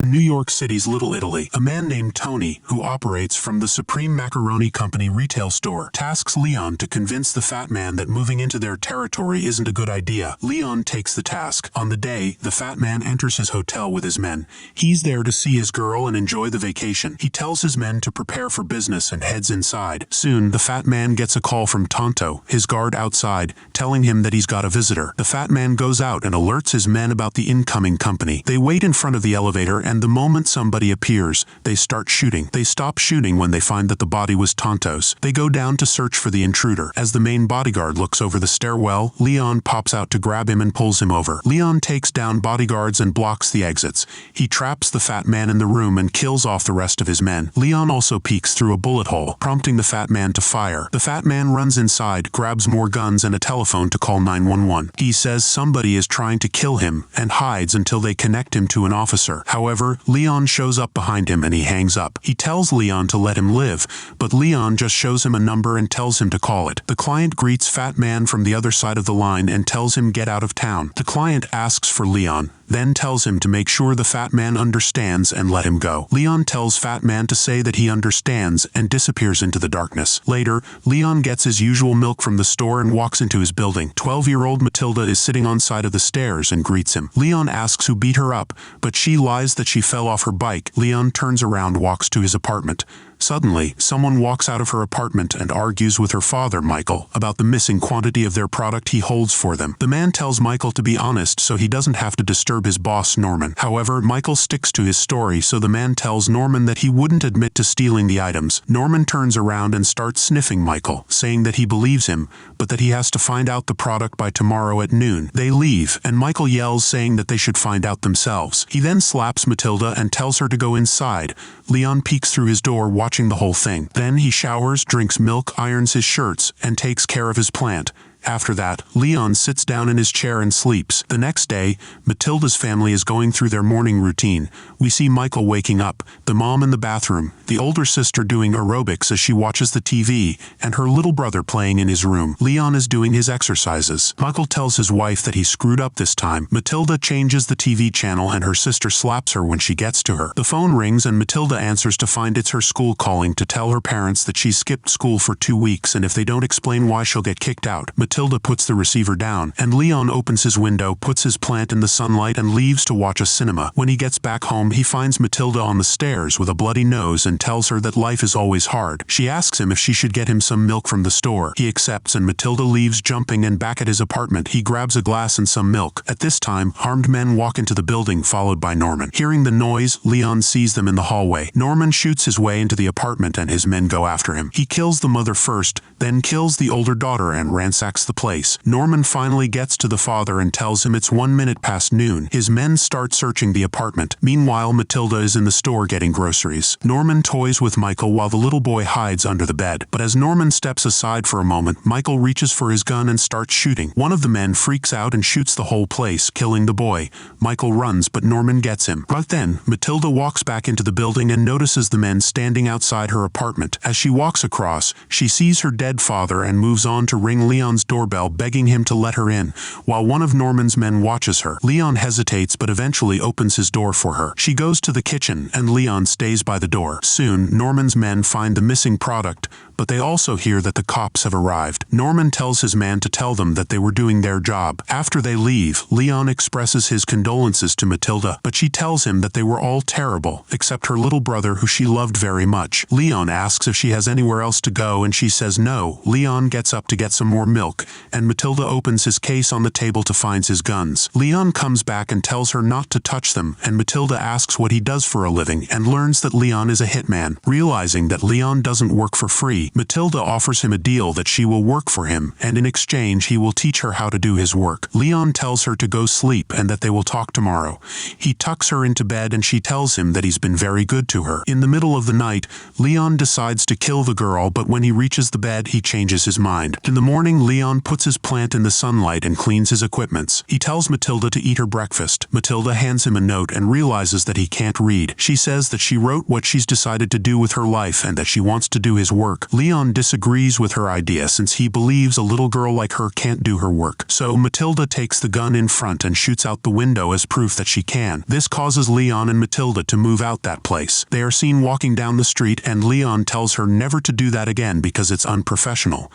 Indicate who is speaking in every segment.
Speaker 1: New York City's Little Italy, a man named Tony, who operates from the Supreme Macaroni Company retail store, tasks Leon to convince the fat man that moving into their territory isn't a good idea. Leon takes the task. On the day, the fat man enters his hotel with his men. He's there to see his girl and enjoy the vacation. He tells his men to prepare for business and heads inside. Soon, the fat man gets a call from Tonto, his guard outside, telling him that he's got a visitor. The fat man goes out and alerts his men about the incoming company. They wait in front of the elevator, and the moment somebody appears, they start shooting. They stop shooting when they find that the body was Tonto's. They go down to search for the intruder. As the main bodyguard looks over the stairwell, Leon pops out to grab him and pulls him over. Leon takes down bodyguards and blocks the exits. He traps the fat man in the room and kills off the rest of his men. Leon also peeks through a bullet hole, prompting the fat man to fire. The fat man runs inside, grabs more guns and a telephone to call 911. He says somebody is trying to kill him and hides until they connect him to an officer. However, Leon shows up behind him and he hangs up. He tells Leon to let him live, but Leon just shows him a number and tells him to call it. The client greets Fat Man from the other side of the line and tells him get out of town. The client asks for Leon, then tells him to make sure the fat man understands and let him go. Leon tells Fat Man to say that he understands and disappears into the darkness. Later, Leon gets his usual milk from the store and walks into his building. 12-year-old Matilda is sitting on side of the stairs and greets him. Leon asks who beat her up, but she lies that she fell off her bike. Leon turns around, walks to his apartment. Suddenly, someone walks out of her apartment and argues with her father, Michael, about the missing quantity of their product he holds for them. The man tells Michael to be honest so he doesn't have to disturb his boss, Norman. However, Michael sticks to his story, so the man tells Norman that he wouldn't admit to stealing the items. Norman turns around and starts sniffing Michael, saying that he believes him, but that he has to find out the product by tomorrow at noon. They leave, and Michael yells, saying that they should find out themselves. He then slaps Matilda and tells her to go inside. Leon peeks through his door, watching the whole thing. Then he showers, drinks milk, irons his shirts, and takes care of his plant. After that, Leon sits down in his chair and sleeps. The next day, Matilda's family is going through their morning routine. We see Michael waking up, the mom in the bathroom, the older sister doing aerobics as she watches the TV, and her little brother playing in his room. Leon is doing his exercises. Michael tells his wife that he screwed up this time. Matilda changes the TV channel and her sister slaps her when she gets to her. The phone rings and Matilda answers to find it's her school calling to tell her parents that she skipped school for 2 weeks, and if they don't explain why, she'll get kicked out. Matilda puts the receiver down, and Leon opens his window, puts his plant in the sunlight, and leaves to watch a cinema. When he gets back home, he finds Matilda on the stairs with a bloody nose and tells her that life is always hard. She asks him if she should get him some milk from the store. He accepts, and Matilda leaves, jumping, and back at his apartment, he grabs a glass and some milk. At this time, armed men walk into the building, followed by Norman. Hearing the noise, Leon sees them in the hallway. Norman shoots his way into the apartment, and his men go after him. He kills the mother first, then kills the older daughter and ransacks the place. Norman finally gets to the father and tells him it's 1 minute past noon. His men start searching the apartment. Meanwhile, Matilda is in the store getting groceries. Norman toys with Michael while the little boy hides under the bed. But as Norman steps aside for a moment, Michael reaches for his gun and starts shooting. One of the men freaks out and shoots the whole place, killing the boy. Michael runs, but Norman gets him. Right then, Matilda walks back into the building and notices the men standing outside her apartment. As she walks across, she sees her dead father and moves on to ring Leon's doorbell, begging him to let her in, while one of Norman's men watches her. Leon hesitates but eventually opens his door for her. She goes to the kitchen, and Leon stays by the door. Soon, Norman's men find the missing product, but they also hear that the cops have arrived. Norman tells his man to tell them that they were doing their job. After they leave, Leon expresses his condolences to Matilda, but she tells him that they were all terrible, except her little brother, who she loved very much. Leon asks if she has anywhere else to go, and she says no. Leon gets up to get some more milk, and Matilda opens his case on the table to find his guns. Leon comes back and tells her not to touch them, and Matilda asks what he does for a living and learns that Leon is a hitman. Realizing that Leon doesn't work for free, Matilda offers him a deal that she will work for him, and in exchange he will teach her how to do his work. Leon tells her to go sleep and that they will talk tomorrow. He tucks her into bed and she tells him that he's been very good to her. In the middle of the night, Leon decides to kill the girl, but when he reaches the bed, he changes his mind. In the morning, Leon puts his plant in the sunlight and cleans his equipments. He tells Matilda to eat her breakfast. Matilda hands him a note and realizes that he can't read. She says that she wrote what she's decided to do with her life and that she wants to do his work. Leon disagrees with her idea since he believes a little girl like her can't do her work. So Matilda takes the gun in front and shoots out the window as proof that she can. This causes Leon and Matilda to move out that place. They are seen walking down the street and Leon tells her never to do that again because it's unprofessional.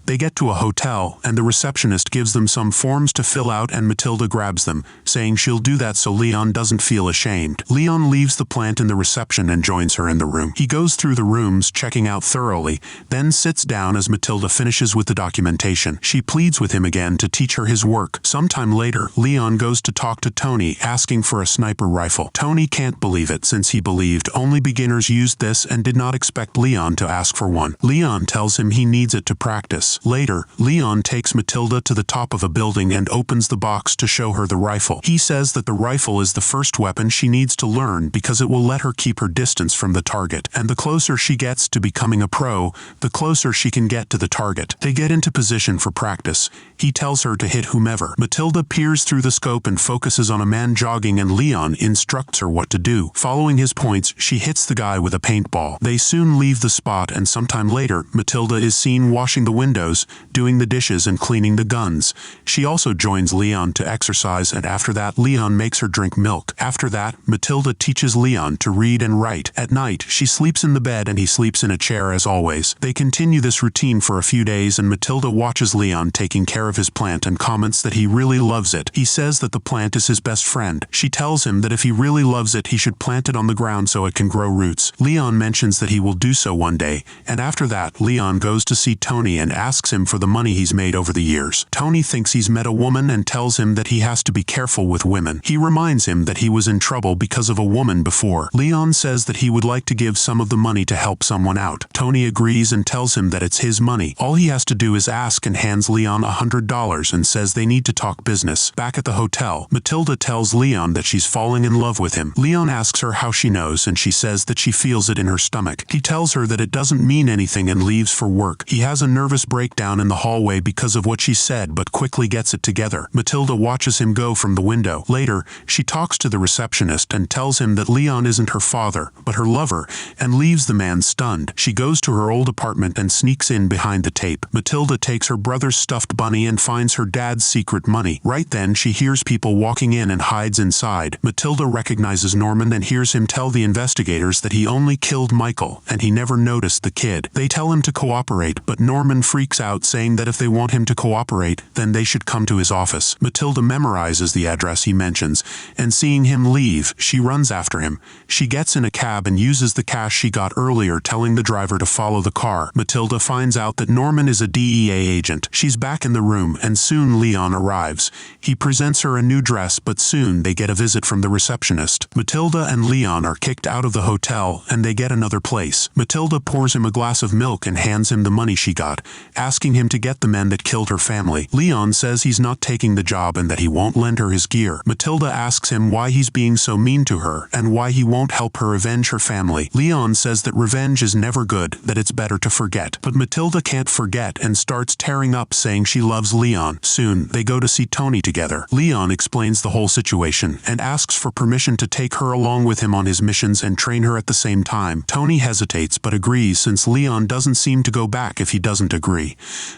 Speaker 1: They get to a hotel and the receptionist gives them some forms to fill out and Matilda grabs them, saying she'll do that so Leon doesn't feel ashamed. Leon leaves the plant in the reception and joins her in the room. He goes through the rooms, checking out thoroughly, then sits down as Matilda finishes with the documentation. She pleads with him again to teach her his work. Sometime later, Leon goes to talk to Tony, asking for a sniper rifle. Tony can't believe it since he believed only beginners used this and did not expect Leon to ask for one. Leon tells him he needs it to practice. Later, Leon takes Matilda to the top of a building and opens the box to show her the rifle. He says that the rifle is the first weapon she needs to learn because it will let her keep her distance from the target, and the closer she gets to becoming a pro, the closer she can get to the target. They get into position for practice. He tells her to hit whomever. Matilda peers through the scope and focuses on a man jogging and Leon instructs her what to do. Following his points, she hits the guy with a paintball. They soon leave the spot and sometime later, Matilda is seen washing the windows, doing the dishes and cleaning the guns. She also joins Leon to exercise and after that Leon makes her drink milk. After that, Matilda teaches Leon to read and write. At night, she sleeps in the bed and he sleeps in a chair as always. They continue this routine for a few days and Matilda watches Leon taking care of his plant and comments that he really loves it. He says that the plant is his best friend. She tells him that if he really loves it, he should plant it on the ground so it can grow roots. Leon mentions that he will do so one day, and after that, Leon goes to see Tony and asks him for the money he's made over the years. Tony thinks he's met a woman and tells him that he has to be careful with women. He reminds him that he was in trouble because of a woman before. Leon says that he would like to give some of the money to help someone out. Tony agrees and tells him that it's his money. All he has to do is ask and hands Leon $100 and says they need to talk business. Back at the hotel, Matilda tells Leon that she's falling in love with him. Leon asks her how she knows and she says that she feels it in her stomach. He tells her that it doesn't mean anything and leaves for work. He has a nervous breakdown in the hallway because of what she said but quickly gets it together. Matilda watches him go from the window. Later, she talks to the receptionist and tells him that Leon isn't her father, but her lover, and leaves the man stunned. She goes to her old apartment and sneaks in behind the tape. Matilda takes her brother's stuffed bunny and finds her dad's secret money. Right then, she hears people walking in and hides inside. Matilda recognizes Norman and hears him tell the investigators that he only killed Michael and he never noticed the kid. They tell him to cooperate, but Norman freaks out saying that if they want him to cooperate, then they should come to his office. Matilda memorizes the address he mentions, and seeing him leave, she runs after him. She gets in a cab and uses the cash she got earlier, telling the driver to follow the car. Matilda finds out that Norman is a DEA agent. She's back in the room, and soon Leon arrives. He presents her a new dress, but soon they get a visit from the receptionist. Matilda and Leon are kicked out of the hotel, and they get another place. Matilda pours him a glass of milk and hands him the money she got, asking him to get the men that killed her family. Leon says he's not taking the job and that he won't lend her his gear. Matilda asks him why he's being so mean to her and why he won't help her avenge her family. Leon says that revenge is never good, that it's better to forget. But Matilda can't forget and starts tearing up saying she loves Leon. Soon, they go to see Tony together. Leon explains the whole situation and asks for permission to take her along with him on his missions and train her at the same time. Tony hesitates but agrees since Leon doesn't seem to go back if he doesn't agree.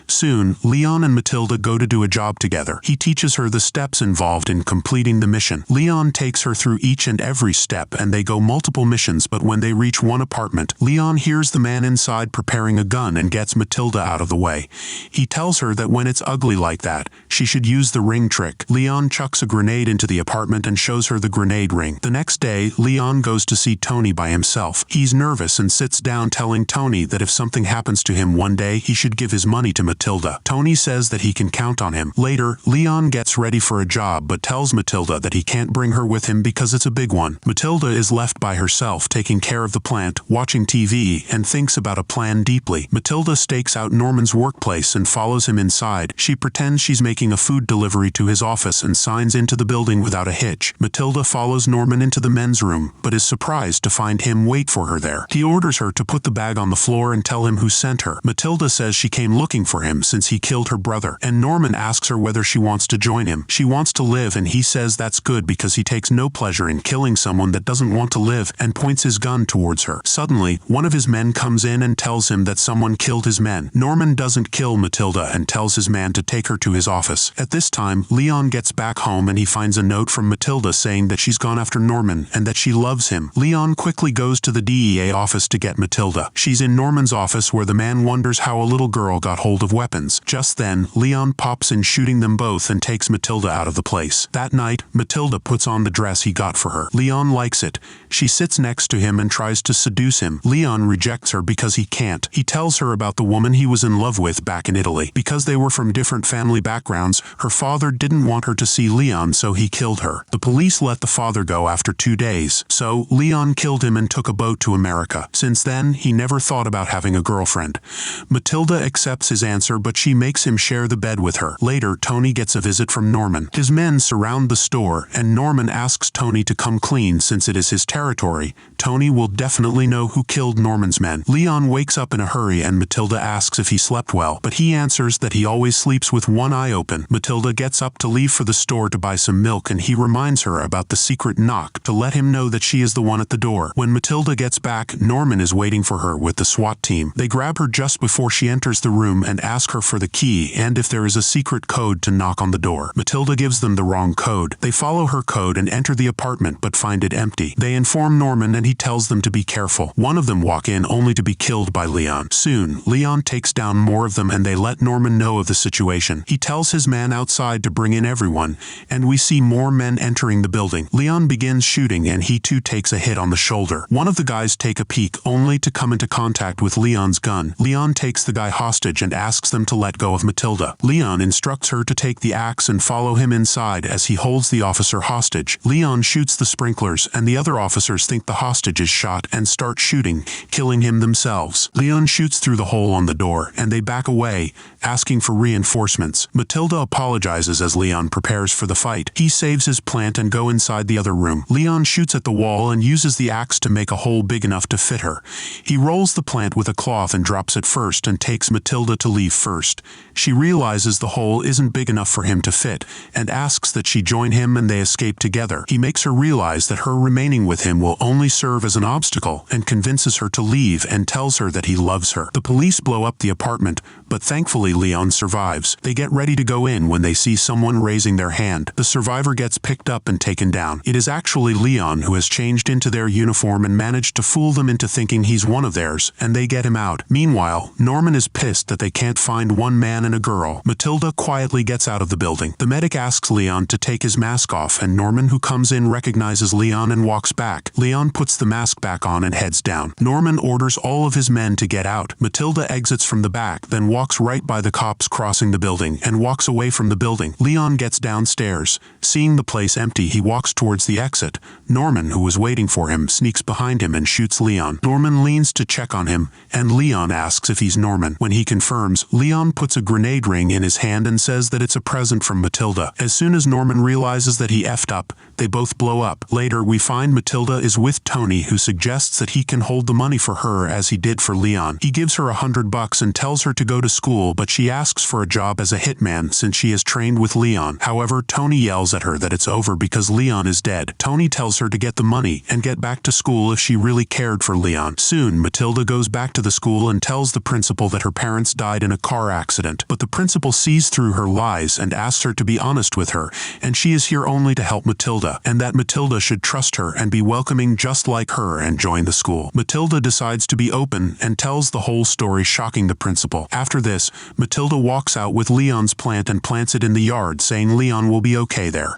Speaker 1: Soon, Leon and Matilda go to do a job together. He teaches her the steps involved in completing the mission. Leon takes her through each and every step and they go multiple missions, but when they reach one apartment, Leon hears the man inside preparing a gun and gets Matilda out of the way. He tells her that when it's ugly like that, she should use the ring trick. Leon chucks a grenade into the apartment and shows her the grenade ring. The next day, Leon goes to see Tony by himself. He's nervous and sits down telling Tony that if something happens to him one day, he should give his money to Matilda. Tony says that he can count on him. Later, Leon gets ready for a job but tells Matilda that he can't bring her with him because it's a big one. Matilda is left by herself taking care of the plant, watching TV, and thinks about a plan deeply. Matilda stakes out Norman's workplace and follows him inside. She pretends she's making a food delivery to his office and signs into the building without a hitch. Matilda follows Norman into the men's room, but is surprised to find him wait for her there. He orders her to put the bag on the floor and tell him who sent her. Matilda says she came looking for him since he killed her brother, and Norman asks her whether she wants to join him. She wants to live and he says that's good because he takes no pleasure in killing someone that doesn't want to live and points his gun towards her. Suddenly, one of his men comes in and tells him that someone killed his men. Norman doesn't kill Matilda and tells his man to take her to his office. At this time, Leon gets back home and he finds a note from Matilda saying that she's gone after Norman and that she loves him. Leon quickly goes to the DEA office to get Matilda. She's in Norman's office where the man wonders how a little girl got hold of weapons. Just then, Leon pops in shooting them both and takes Matilda out of the place. That night, Matilda puts on the dress he got for her. Leon likes it. She sits next to him and tries to seduce him. Leon rejects her because he can't. He tells her about the woman he was in love with back in Italy. Because they were from different family backgrounds, her father didn't want her to see Leon, so he killed her. The police let the father go after 2 days, so Leon killed him and took a boat to America. Since then, he never thought about having a girlfriend. Matilda accepts his answer, but she makes him share the bed with her. Later, Tony gets a visit from Norman. His men surround the store, and Norman asks Tony to come clean since it is his territory. Tony will definitely know who killed Norman's men. Leon wakes up in a hurry and Matilda asks if he slept well, but he answers that he always sleeps with one eye open. Matilda gets up to leave for the store to buy some milk and he reminds her about the secret knock to let him know that she is the one at the door. When Matilda gets back, Norman is waiting for her with the SWAT team. They grab her just before she enters the room and ask her for the key and if there is a secret code to knock on the door. Matilda gives them the wrong code. They follow her code and enter the apartment but find it empty. They inform Norman and he tells them to be careful. One of them walk in only to be killed by Leon. Soon, Leon takes down more of them and they let Norman know of the situation. He tells his man outside to bring in everyone, and we see more men entering the building. Leon begins shooting and he too takes a hit on the shoulder. One of the guys take a peek only to come into contact with Leon's gun. Leon takes the guy hostage and asks them to let go of Matilda. Leon instructs her to take the axe and follow him inside as he holds the officer hostage. Leon shoots the sprinklers and the other officers think the hostage is shot and start shooting, killing him themselves. Leon shoots through the hole on the door and they back away, asking for reinforcements. Matilda apologizes as Leon prepares for the fight. He saves his plant and go inside the other room. Leon shoots at the wall and uses the axe to make a hole big enough to fit her. He rolls the plant with a cloth and drops it first and takes Matilda to leave first. She realizes the hole isn't big enough for him to fit and asks that she join him and they escape together. He makes her realize that her remaining with him will only serve as an obstacle and convinces her to leave and tells her that he loves her. The police blow up the apartment, but thankfully Leon survives. They get ready to go in when they see someone raising their hand. The survivor gets picked up and taken down. It is actually Leon who has changed into their uniform and managed to fool them into thinking he's one of theirs, and they get him out. Meanwhile, Norman is pissed that they can't find one man and a girl. Matilda quietly gets out of the building. The medic asks Leon to take his mask off, and Norman, who comes in, recognizes Leon and walks back. Leon puts the mask back on and heads down. Norman orders all of his men to get out. Matilda exits from the back, then walks right by the cops crossing the building, and walks away from the building. Leon gets downstairs. Seeing the place empty, he walks towards the exit. Norman, who was waiting for him, sneaks behind him and shoots Leon. Norman leans to check on him, and Leon asks if he's Norman. When he confirms, Leon puts a grenade ring in his hand and says that it's a present from Matilda. As soon as Norman realizes that he effed up, they both blow up. Later, we find Matilda is with Tony, who suggests that he can hold the money for her as he did for Leon. He gives her $100 and tells her to go to school, but she asks for a job as a hitman since she is trained with Leon. However, Tony yells at her that it's over because Leon is dead. Tony tells her to get the money and get back to school if she really cared for Leon. Soon, Matilda goes back to the school and tells the principal that her parents died in a car accident, but the principal sees through her lies and asks her to be honest with her, and she is here only to help Matilda, and that Matilda should trust her and be welcoming just like her and join the school. Matilda decides to be open and tells the whole story, shocking the principal. After this, Matilda walks out with Leon's plant and plants it in the yard, saying Leon will be okay there.